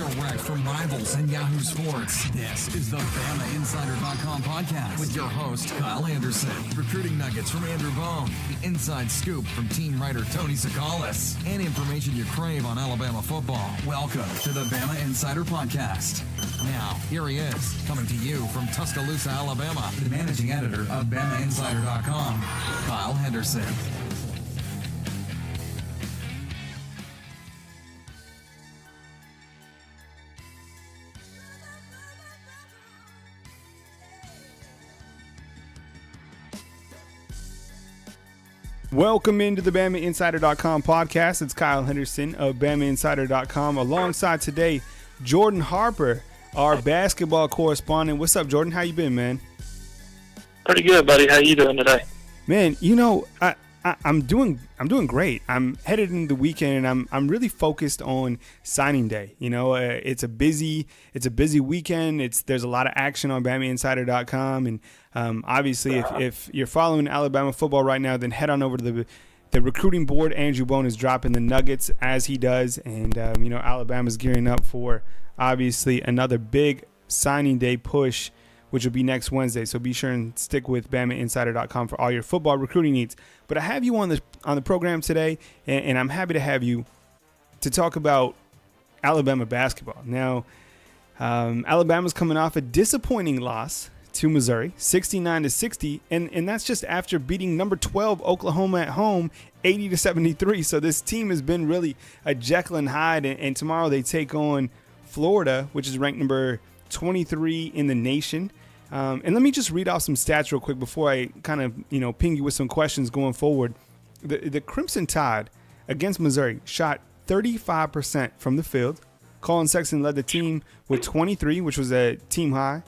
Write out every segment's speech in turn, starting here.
Direct from rivals and Yahoo Sports, this is the BamaInsider.com podcast with your host, Kyle Henderson. Recruiting nuggets from Andrew Bone, the inside scoop from team writer Tony Sakalis, and information you crave on Alabama football. Welcome to the Bama Insider Podcast. Now, here he is, coming to you from Tuscaloosa, Alabama, the managing editor of BamaInsider.com, Kyle Henderson. Welcome into the BamaInsider.com podcast. It's Kyle Henderson of BamaInsider.com. Alongside today, Jordan Harper, our basketball correspondent. What's up, Jordan? How you been, man? Pretty good, buddy. How you doing today? Man, you know, I'm doing great. I'm headed into the weekend, and I'm really focused on signing day. You know, it's a busy weekend. There's a lot of action on BamaInsider.com, and obviously, if you're following Alabama football right now, then head on over to the recruiting board. Andrew Bone is dropping the nuggets as he does, and you know, Alabama's gearing up for obviously another big signing day push, which will be next Wednesday. So be sure and stick with BamaInsider.com for all your football recruiting needs. But I have you on the program today, and I'm happy to have you to talk about Alabama basketball. Now, Alabama's coming off a disappointing loss to Missouri, 69-60, and that's just after beating number 12 Oklahoma at home, 80-73. So this team has been really a Jekyll and Hyde, and tomorrow they take on Florida, which is ranked number 23 in the nation. And let me just read off some stats real quick before I kind of, you know, ping you with some questions going forward. The Crimson Tide against Missouri shot 35% from the field. Colin Sexton led the team with 23, which was a team high.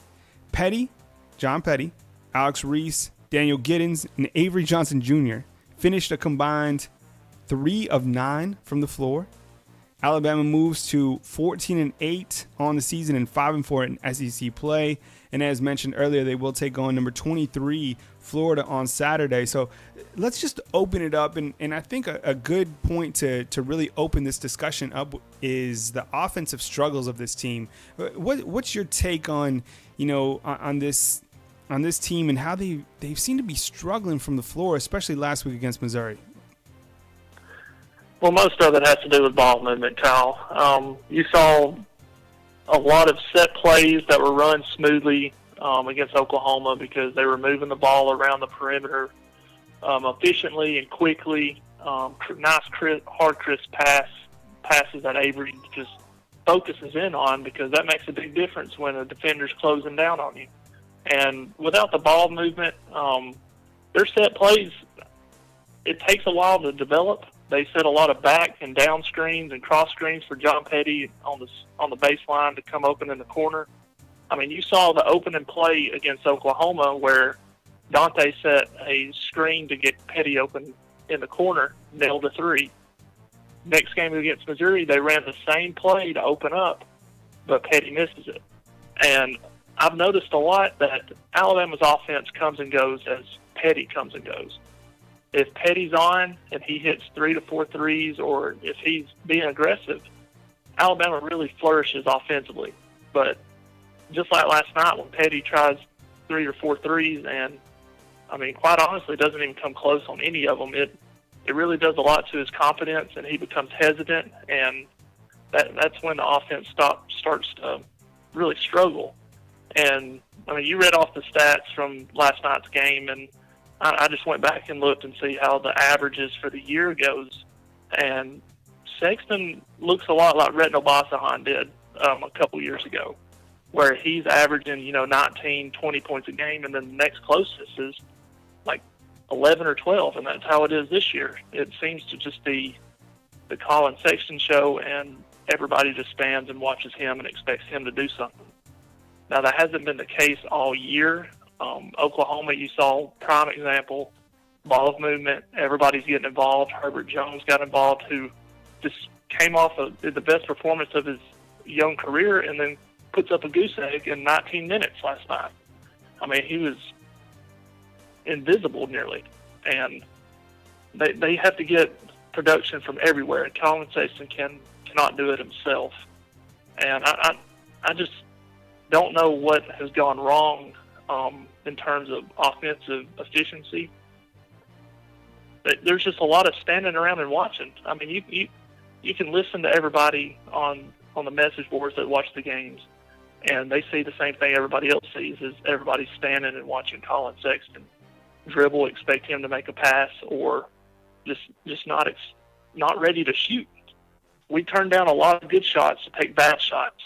John Petty, Alex Reese, Daniel Giddens, and Avery Johnson Jr. finished a combined 3 of 9 from the floor. Alabama moves to 14-8 on the season and 5-4 in SEC play. And as mentioned earlier, they will take on number 23 Florida on Saturday. So let's just open it up. And I think a good point to really open this discussion up is the offensive struggles of this team. What's your take on, you know, on this team and how they seem to be struggling from the floor, especially last week against Missouri? Well, most of it has to do with ball movement, Kyle. You saw a lot of set plays that were run smoothly against Oklahoma because they were moving the ball around the perimeter efficiently and quickly. Nice, hard, crisp passes that Avery just focuses in on, because that makes a big difference when a defender's closing down on you. And without the ball movement, their set plays, it takes a while to develop. They set a lot of back and down screens and cross screens for John Petty on the baseline to come open in the corner. I mean, you saw the opening play against Oklahoma where Dante set a screen to get Petty open in the corner, nailed a three. Next game against Missouri, they ran the same play to open up, but Petty misses it. And I've noticed a lot that Alabama's offense comes and goes as Petty comes and goes. If Petty's on and he hits 3 to 4 threes, or if he's being aggressive, Alabama really flourishes offensively. But just like last night when Petty tries 3 or 4 threes, and, I mean, quite honestly, doesn't even come close on any of them, it really does a lot to his confidence, and he becomes hesitant, and that's when the offense starts to really struggle. And, I mean, you read off the stats from last night's game, and I just went back and looked and see how the averages for the year goes. And Sexton looks a lot like Retno Basahan did a couple years ago, where he's averaging, 19, 20 points a game, and then the next closest is like 11 or 12, and that's how it is this year. It seems to just be the Colin Sexton show, and everybody just stands and watches him and expects him to do something. Now, that hasn't been the case all year. Oklahoma, you saw prime example, ball movement. Everybody's getting involved. Herbert Jones got involved, who just came off of the best performance of his young career and then puts up a goose egg in 19 minutes last night. I mean, he was invisible nearly. And they have to get production from everywhere. And Colin Sexton cannot do it himself. And I just don't know what has gone wrong in terms of offensive efficiency. There's just a lot of standing around and watching. I mean, you can listen to everybody on the message boards that watch the games, and they see the same thing everybody else sees, is everybody standing and watching Colin Sexton dribble, expect him to make a pass, or just not ready to shoot. We turn down a lot of good shots to take bad shots.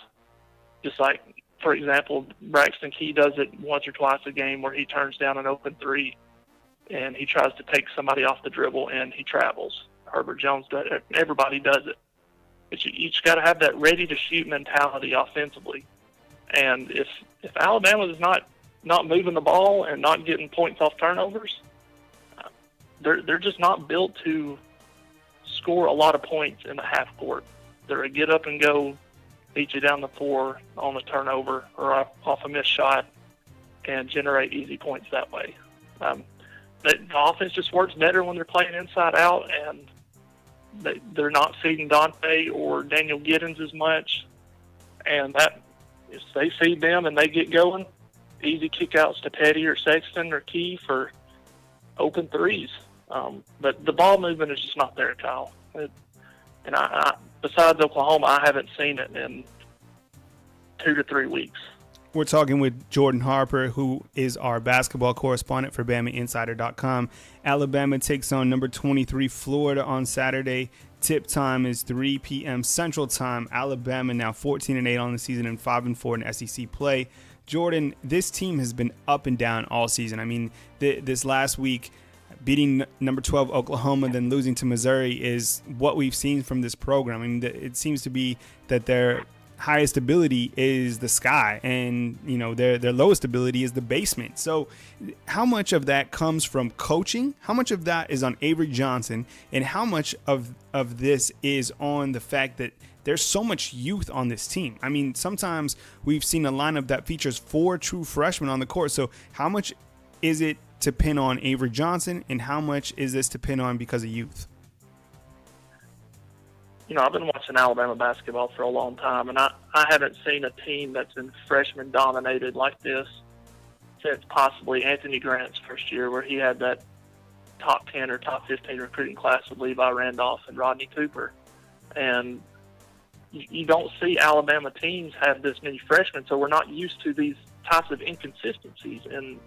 Just like, for example, Braxton Key does it once or twice a game where he turns down an open three and he tries to take somebody off the dribble and he travels. Herbert Jones does it. Everybody does it. But you just got to have that ready-to-shoot mentality offensively. And if Alabama is not moving the ball and not getting points off turnovers, they're just not built to score a lot of points in the half court. They're a get up and go, beat you down the floor on a turnover or off a missed shot, and generate easy points that way. The offense just works better when they're playing inside out, and they're not feeding Dante or Daniel Giddens as much. And that, if they feed them and they get going, easy kickouts to Petty or Sexton or Key for open threes. But the ball movement is just not there, Kyle. And I besides Oklahoma, I haven't seen it in 2 to 3 weeks. We're talking with Jordan Harper, who is our basketball correspondent for BamaInsider.com. Alabama takes on number 23 Florida on Saturday. Tip time is 3 p.m. Central Time. Alabama now 14-8 on the season and 5-4 in SEC play. Jordan, this team has been up and down all season. I mean, this last week, beating number 12 Oklahoma, then losing to Missouri is what we've seen from this program. I mean, it seems to be that their highest ability is the sky, and their lowest ability is the basement. So how much of that comes from coaching? How much of that is on Avery Johnson? And how much of this is on the fact that there's so much youth on this team? I mean, sometimes we've seen a lineup that features 4 true freshmen on the court. So how much is it to pin on Avery Johnson, and how much is this to pin on because of youth? I've been watching Alabama basketball for a long time, and I haven't seen a team that's been freshman-dominated like this since possibly Anthony Grant's first year, where he had that top 10 or top 15 recruiting class with Levi Randolph and Rodney Cooper. And you don't see Alabama teams have this many freshmen, so we're not used to these types of inconsistencies and,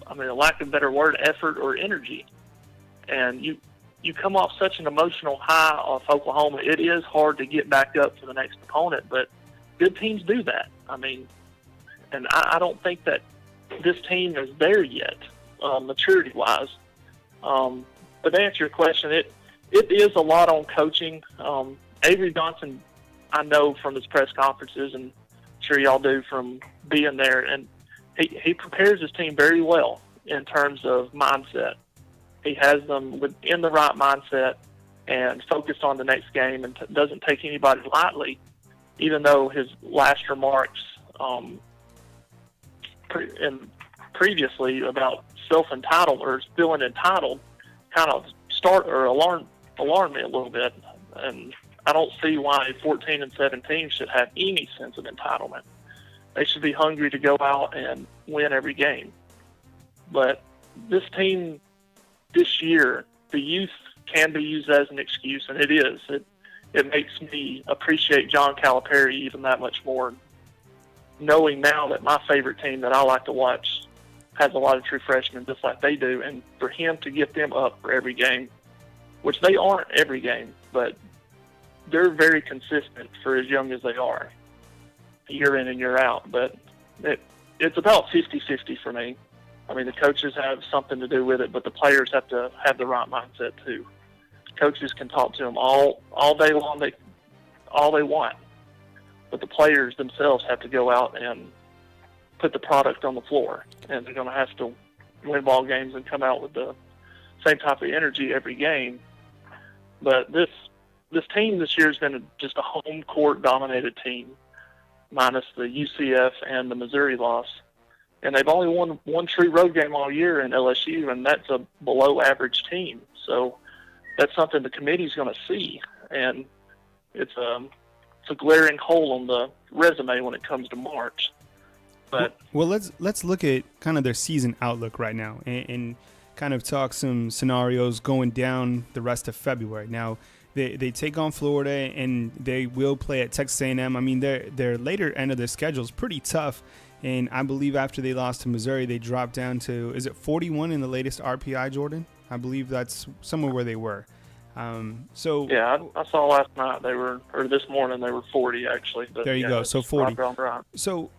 a lack of a better word, effort or energy. And you come off such an emotional high off Oklahoma, it is hard to get back up to the next opponent, but good teams do that. And I don't think that this team is there yet, maturity-wise. But to answer your question, it is a lot on coaching. Avery Johnson, I know from his press conferences, and I'm sure y'all do from being there, and he prepares his team very well in terms of mindset. He has them in the right mindset and focused on the next game, and doesn't take anybody lightly, even though his last remarks previously about self-entitled or feeling entitled kind of alarmed me a little bit. And I don't see why 14 and 17 should have any sense of entitlement. They should be hungry to go out and win every game. But this team this year, the youth can be used as an excuse, and it is. It makes me appreciate John Calipari even that much more, knowing now that my favorite team that I like to watch has a lot of true freshmen just like they do, and for him to get them up for every game, which they aren't every game, but they're very consistent for as young as they are, year in and year out. But it's about 50-50 for me. The coaches have something to do with it, but the players have to have the right mindset too. Coaches can talk to them all day long, all they want, but the players themselves have to go out and put the product on the floor, and they're going to have to win ball games and come out with the same type of energy every game. But this team this year has been just a home court dominated team, minus the UCF and the Missouri loss. And they've only won one true road game all year in LSU, and that's a below-average team. So that's something the committee's going to see, and it's a a glaring hole on the resume when it comes to March. But well, let's look at kind of their season outlook right now and kind of talk some scenarios going down the rest of February. Now, they take on Florida and they will play at Texas A&M. I mean, their later end of their schedule is pretty tough. And I believe after they lost to Missouri, they dropped down to, is it 41 in the latest RPI, Jordan? I believe that's somewhere where they were. Yeah, I saw last night this morning they were 40 actually. But there you go. So 40. Right. So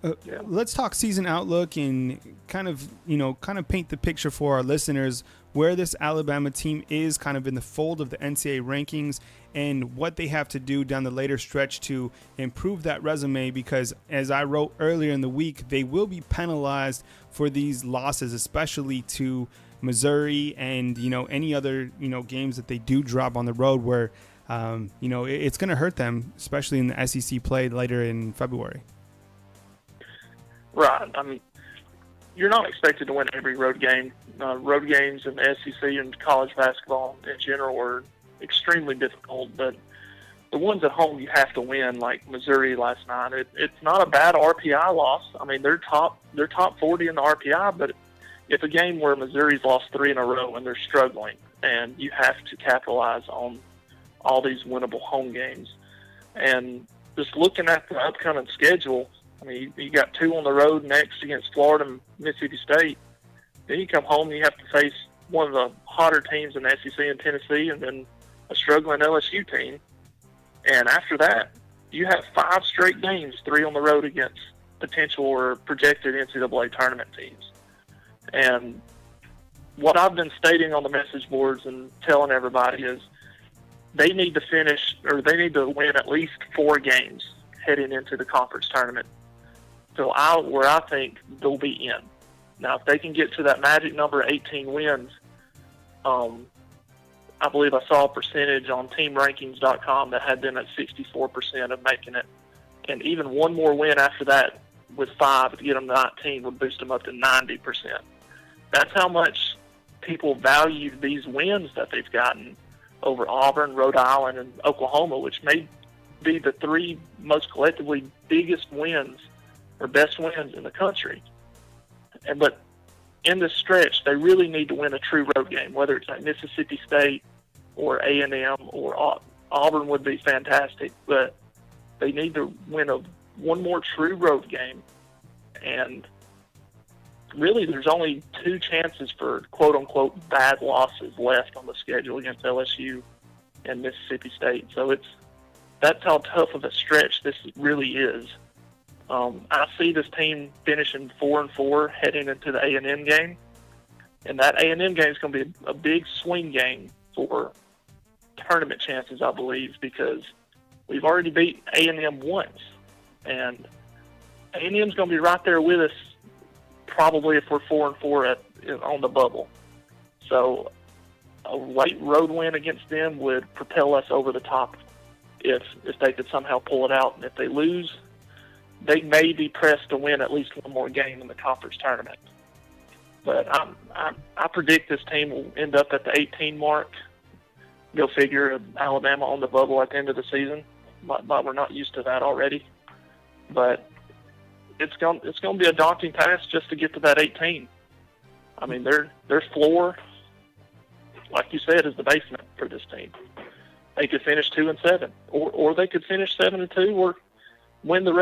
let's talk season outlook and kind of paint the picture for our listeners where this Alabama team is kind of in the fold of the NCAA rankings and what they have to do down the later stretch to improve that resume, because as I wrote earlier in the week, they will be penalized for these losses, especially to Missouri and any other games that they do drop on the road where it's going to hurt them, especially in the SEC play later in February. Right. I mean, you're not expected to win every road game. Road games in the SEC and college basketball in general are extremely difficult, but the ones at home you have to win, like Missouri last night. It's not a bad RPI loss. I mean, they're top 40 in the RPI, but it's a game where Missouri's lost 3 in a row and they're struggling, and you have to capitalize on all these winnable home games. And just looking at the upcoming schedule, I mean, you got 2 on the road next against Florida and Mississippi State. Then you come home and you have to face one of the hotter teams in the SEC in Tennessee, and then a struggling LSU team. And after that, you have 5 straight games, 3 on the road against potential or projected NCAA tournament teams. And what I've been stating on the message boards and telling everybody is they need to win at least 4 games heading into the conference tournament. So where I think they'll be in. Now, if they can get to that magic number, 18 wins, I believe I saw a percentage on teamrankings.com that had them at 64% of making it. And even one more win after that with 5 to get them to 19 would boost them up to 90%. That's how much people value these wins that they've gotten over Auburn, Rhode Island, and Oklahoma, which may be the 3 most collectively biggest wins or best wins in the country. But in this stretch, they really need to win a true road game, whether it's at Mississippi State or A&M or Auburn would be fantastic, but they need to win one more true road game. And really, there's only 2 chances for quote-unquote bad losses left on the schedule against LSU and Mississippi State. So that's how tough of a stretch this really is. I see this team finishing 4-4 heading into the A&M game, and that A&M game is going to be a big swing game for tournament chances, I believe, because we've already beat A&M once, and A&M's going to be right there with us probably if we're 4-4 on the bubble. So a late road win against them would propel us over the top if they could somehow pull it out. And if they lose, they may be pressed to win at least one more game in the conference tournament. But I predict this team will end up at the 18 mark. Go figure, Alabama on the bubble at the end of the season. But we're not used to that already. But it's going to be a daunting task just to get to that 18. I mean, their floor, like you said, is the basement for this team. They could finish 2-7, or they could finish 7-2, or win the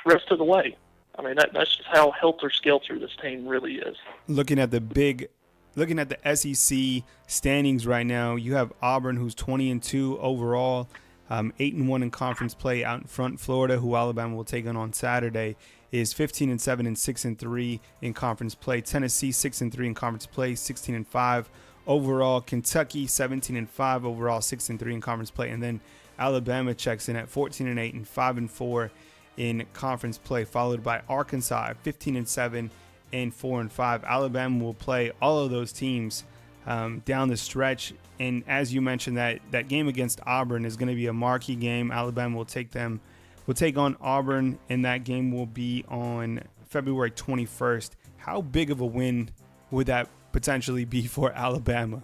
rest of the way. I mean, that's just how helter-skelter this team really is. Looking at the SEC standings right now, you have Auburn, who's 20-2 overall, 8-1 in conference play out in front. Florida, who Alabama will take on Saturday, is 15-7 and 6-3 in conference play. Tennessee 6-3 in conference play, 16-5 overall. Kentucky 17-5 overall, 6-3 in conference play, and then Alabama checks in at 14-8 and 5-4 in conference play, followed by Arkansas 15-7 and 4-5. Alabama will play all of those teams down the stretch, and as you mentioned, that game against Auburn is going to be a marquee game. Alabama will take on Auburn, and that game will be on February 21st. How big of a win would that potentially be for Alabama?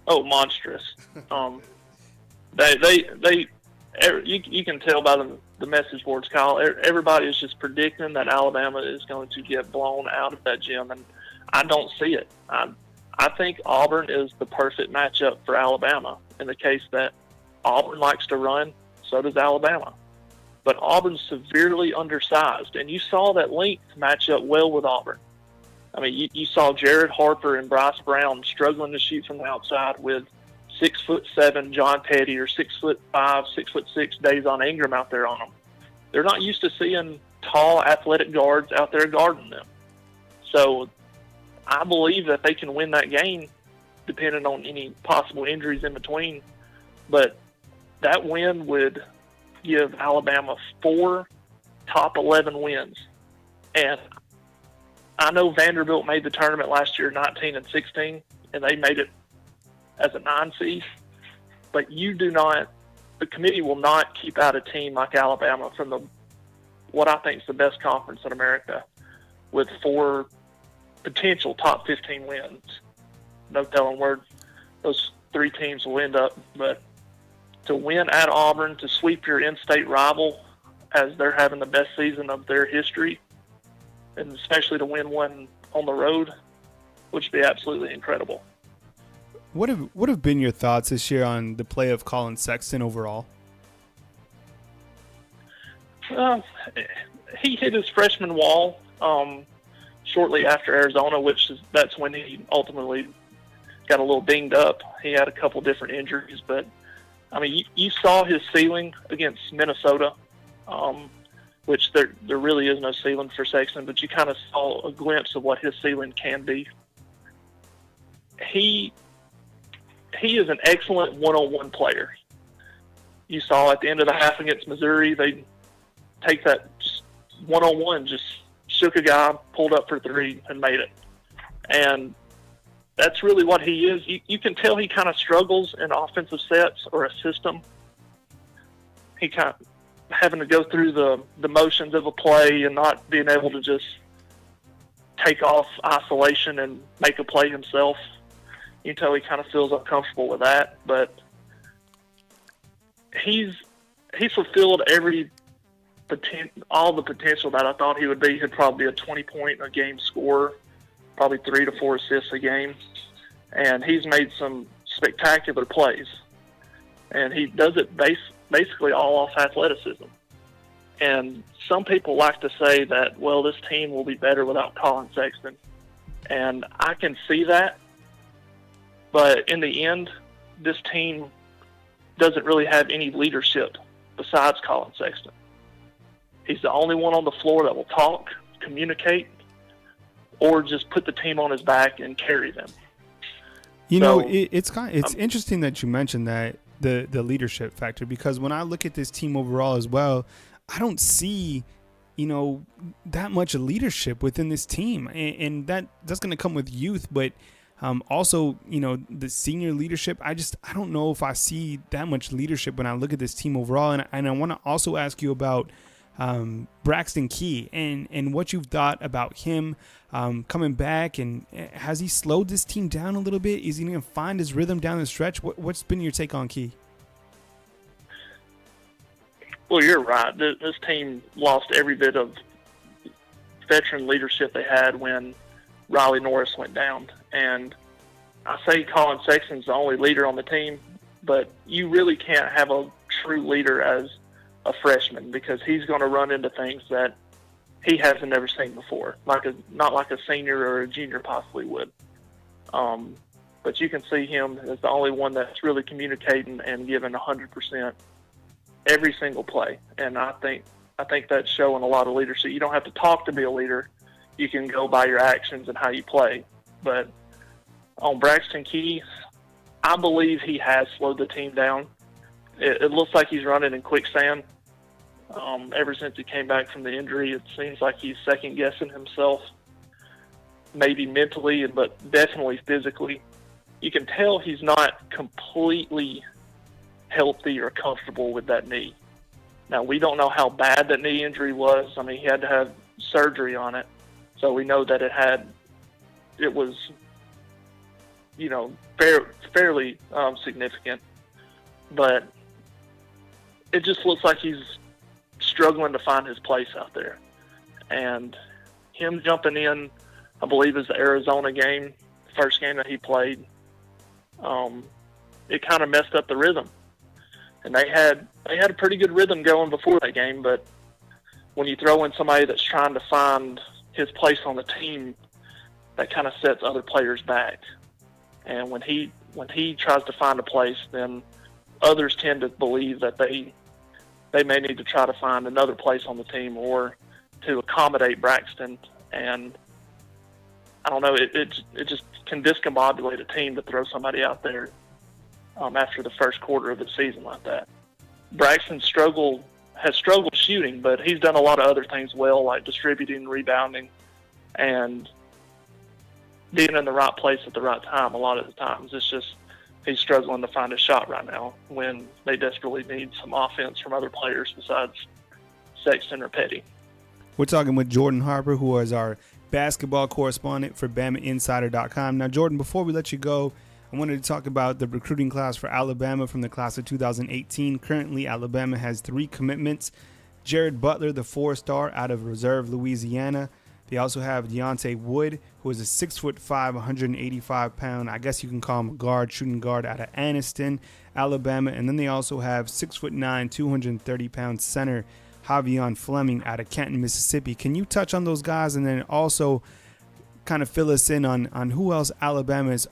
Oh, monstrous. They You can tell by the message boards, Kyle. Everybody is just predicting that Alabama is going to get blown out of that gym, and I don't see it. I think Auburn is the perfect matchup for Alabama in the case that Auburn likes to run, so does Alabama. But Auburn's severely undersized, and you saw that length match up well with Auburn. I mean, you saw Jared Harper and Bryce Brown struggling to shoot from the outside with 6'7" John Petty or 6'5", 6'6" Dazon Ingram out there on them. They're not used to seeing tall, athletic guards out there guarding them. So I believe that they can win that game, depending on any possible injuries in between. But that win would give Alabama 4 top 11 wins. And I know Vanderbilt made the tournament last year 19 and 16, and they made it as a 9 seed. But the committee will not keep out a team like Alabama from what I think is the best conference in America with 4 potential top 15 wins. No telling where those 3 teams will end up, but to win at Auburn, to sweep your in-state rival as they're having the best season of their history, and especially to win one on the road, which would be absolutely incredible. What have been your thoughts this year on the play of Colin Sexton overall? He hit his freshman wall shortly after Arizona, that's when he ultimately got a little dinged up. He had a couple different injuries, but I mean, you saw his ceiling against Minnesota, which there really is no ceiling for Sexton, but you kind of saw a glimpse of what his ceiling can be. He is an excellent one-on-one player. You saw at the end of the half against Missouri, they take that one-on-one, just shook a guy, pulled up for 3, and made it. And that's really what he is. You can tell he kind of struggles in offensive sets or a system. He kind of having to go through the motions of a play and not being able to just take off isolation and make a play himself. You can tell he kind of feels uncomfortable with that, but he fulfilled all the potential that I thought he would be. He'd probably be a 20-point-a-game scorer, probably 3 to 4 assists a game, and he's made some spectacular plays. And he does it basically all off athleticism. And some people like to say that, well, this team will be better without Colin Sexton. And I can see that. But in the end, this team doesn't really have any leadership besides Colin Sexton. He's the only one on the floor that will talk, communicate, or just put the team on his back and carry them. It's interesting that you mentioned that the leadership factor, because when I look at this team overall as well, I don't see that much leadership within this team, and that's going to come with youth, but also the senior leadership. I don't know if I see that much leadership when I look at this team overall, and I want to also ask you about Braxton Key and what you've thought about him coming back, and has he slowed this team down a little bit? Is he going to find his rhythm down the stretch? What's been your take on Key? Well, you're right. This team lost every bit of veteran leadership they had when Riley Norris went down. And I say Colin Sexton's the only leader on the team, but you really can't have a true leader as a freshman, because he's going to run into things that he hasn't never seen before, not like a senior or a junior possibly would. But you can see him as the only one that's really communicating and giving 100% every single play. And I think that's showing a lot of leadership. You don't have to talk to be a leader. You can go by your actions and how you play. But on Braxton Key, I believe he has slowed the team down. It looks like he's running in quicksand. Ever since he came back from the injury, it seems like he's second-guessing himself, maybe mentally, but definitely physically. You can tell he's not completely healthy or comfortable with that knee. Now, we don't know how bad that knee injury was. I mean, he had to have surgery on it, so we know that it was fairly significant. But it just looks like he's struggling to find his place out there. And him jumping in, I believe, is the Arizona game, first game that he played. It kind of messed up the rhythm. And they had a pretty good rhythm going before that game, but when you throw in somebody that's trying to find his place on the team, that kind of sets other players back. And when he tries to find a place, then others tend to believe that they may need to try to find another place on the team or to accommodate Braxton. And I don't know, it just can discombobulate a team to throw somebody out there after the first quarter of the season like that. Braxton has struggled shooting, but he's done a lot of other things well, like distributing, rebounding, and being in the right place at the right time a lot of the times. It's just he's struggling to find a shot right now when they desperately need some offense from other players besides Sexton or Petty. We're talking with Jordan Harper, who is our basketball correspondent for BamaInsider.com. Now, Jordan, before we let you go, I wanted to talk about the recruiting class for Alabama from the class of 2018. Currently, Alabama has 3 commitments. Jared Butler, the 4-star out of Reserve, Louisiana. They also have Deontay Wood, who is a 6'5", 185-pound, I guess you can call him a guard, shooting guard out of Anniston, Alabama. And then they also have 6'9", 230-pound center Javion Fleming out of Canton, Mississippi. Can you touch on those guys and then also kind of fill us in on who else Alabama is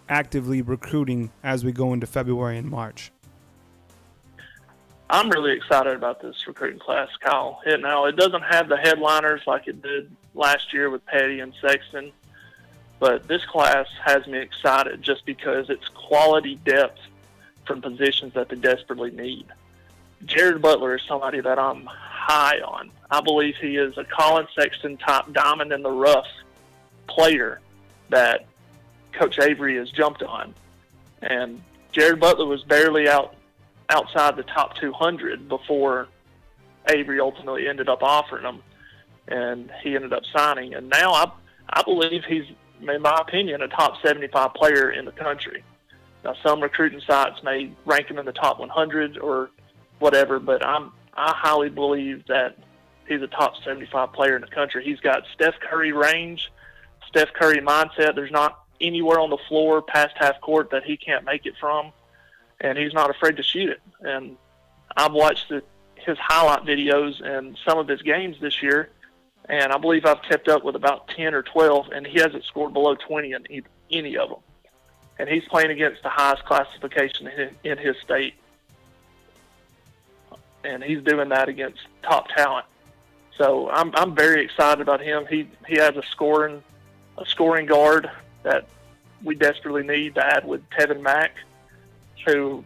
actively recruiting as we go into February and March? I'm really excited about this recruiting class, Kyle. It doesn't have the headliners like it did last year with Petty and Sexton, but this class has me excited just because it's quality depth from positions that they desperately need. Jared Butler is somebody that I'm high on. I believe he is a Colin Sexton type diamond in the rough player that Coach Avery has jumped on. And Jared Butler was barely outside the top 200 before Avery ultimately ended up offering him, and he ended up signing. And now I believe he's, in my opinion, a top 75 player in the country. Now, some recruiting sites may rank him in the top 100 or whatever, but I highly believe that he's a top 75 player in the country. He's got Steph Curry range, Steph Curry mindset. There's not anywhere on the floor past half court that he can't make it from, and he's not afraid to shoot it. And I've watched his highlight videos and some of his games this year, and I believe I've kept up with about 10 or 12, and he hasn't scored below 20 in any of them. And he's playing against the highest classification in his state, and he's doing that against top talent. So I'm very excited about him. He has a scoring guard that we desperately need to add with Tevin Mack, who,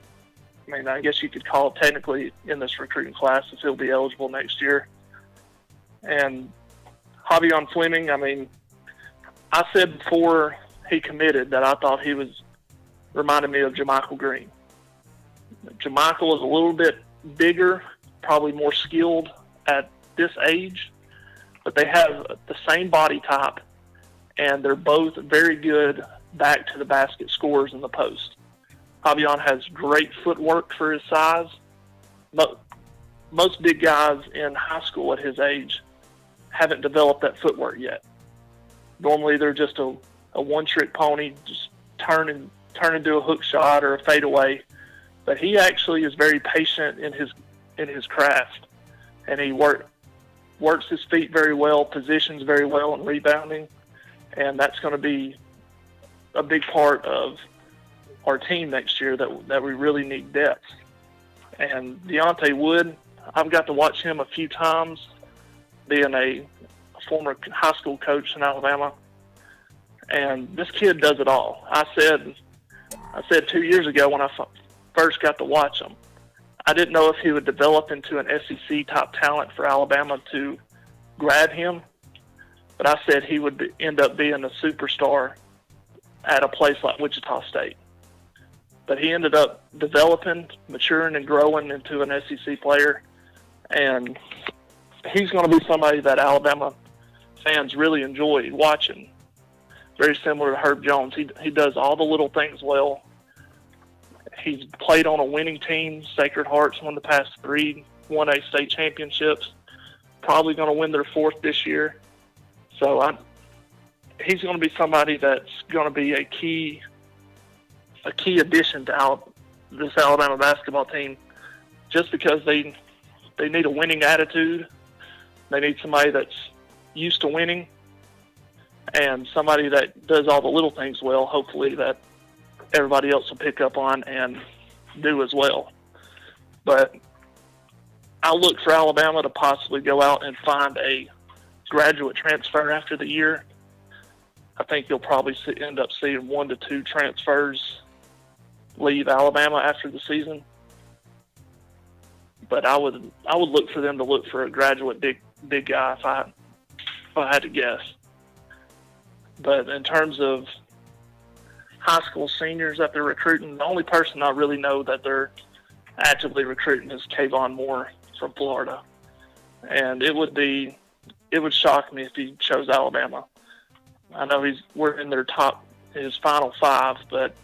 I guess you could call it technically in this recruiting class if he'll be eligible next year. And Javion Fleming, I said before he committed that I thought he reminded me of JaMychal Green. JaMychal is a little bit bigger, probably more skilled at this age, but they have the same body type, and they're both very good back to the basket scorers in the post. Javion has great footwork for his size. Most big guys in high school at his age haven't developed that footwork yet. Normally they're just a one-trick pony, just turn into a hook shot or a fadeaway. But he actually is very patient in his craft, and he works his feet very well, positions very well in rebounding, and that's going to be a big part of our team next year that we really need depth. And Deontay Wood, I've got to watch him a few times, being a former high school coach in Alabama, and this kid does it all. I said 2 years ago when I first got to watch him, I didn't know if he would develop into an SEC top talent for Alabama to grab him, but I said he would end up being a superstar at a place like Wichita State. But he ended up developing, maturing, and growing into an SEC player, and he's going to be somebody that Alabama fans really enjoy watching. Very similar to Herb Jones. He does all the little things well. He's played on a winning team. Sacred Heart's won the past 3 1A state championships. Probably going to win their 4th this year. So he's going to be somebody that's going to be a key addition to this Alabama basketball team, just because they need a winning attitude. They need somebody that's used to winning and somebody that does all the little things well, hopefully, that everybody else will pick up on and do as well. But I'll look for Alabama to possibly go out and find a graduate transfer after the year. I think you'll probably end up seeing 1 to 2 transfers leave Alabama after the season. But I would look for them to look for a graduate big guy if I had to guess. But in terms of high school seniors that they're recruiting, the only person I really know that they're actively recruiting is Kayvon Moore from Florida. And it would shock me if he chose Alabama. I know we're in his final 5, but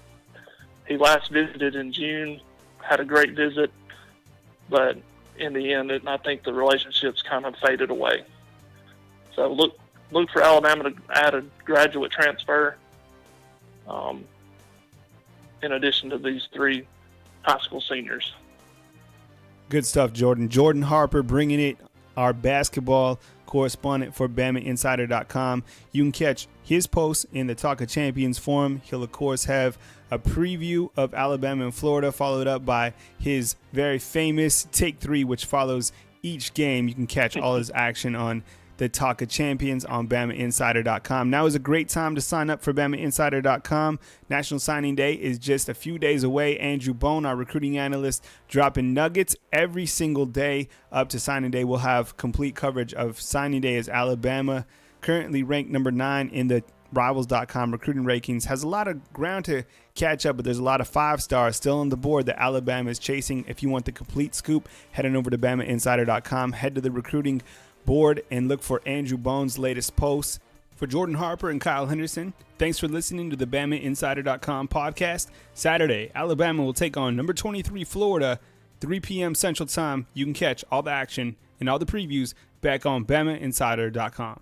he last visited in June, had a great visit, but in the end, I think the relationships kind of faded away. So look for Alabama to add a graduate transfer in addition to these 3 high school seniors. Good stuff, Jordan. Jordan Harper bringing it, our basketball correspondent for BamaInsider.com. You can catch his post in the Talk of Champions forum. He'll, of course, have a preview of Alabama and Florida, followed up by his very famous Take 3, which follows each game. You can catch all his action on the Talk of Champions on BamaInsider.com. Now is a great time to sign up for BamaInsider.com. National Signing Day is just a few days away. Andrew Bone, our recruiting analyst, dropping nuggets every single day up to signing day. We'll have complete coverage of signing day as Alabama, currently ranked number 9 in the Rivals.com recruiting rankings, has a lot of ground to catch up, but there's a lot of 5-stars still on the board that Alabama is chasing. If you want the complete scoop, head on over to BamaInsider.com, head to the recruiting board and look for Andrew Bone's latest posts. For Jordan Harper and Kyle Henderson, thanks for listening to the BamaInsider.com podcast. Saturday, Alabama will take on number 23 Florida, 3 p.m. Central Time. You can catch all the action and all the previews back on BamaInsider.com.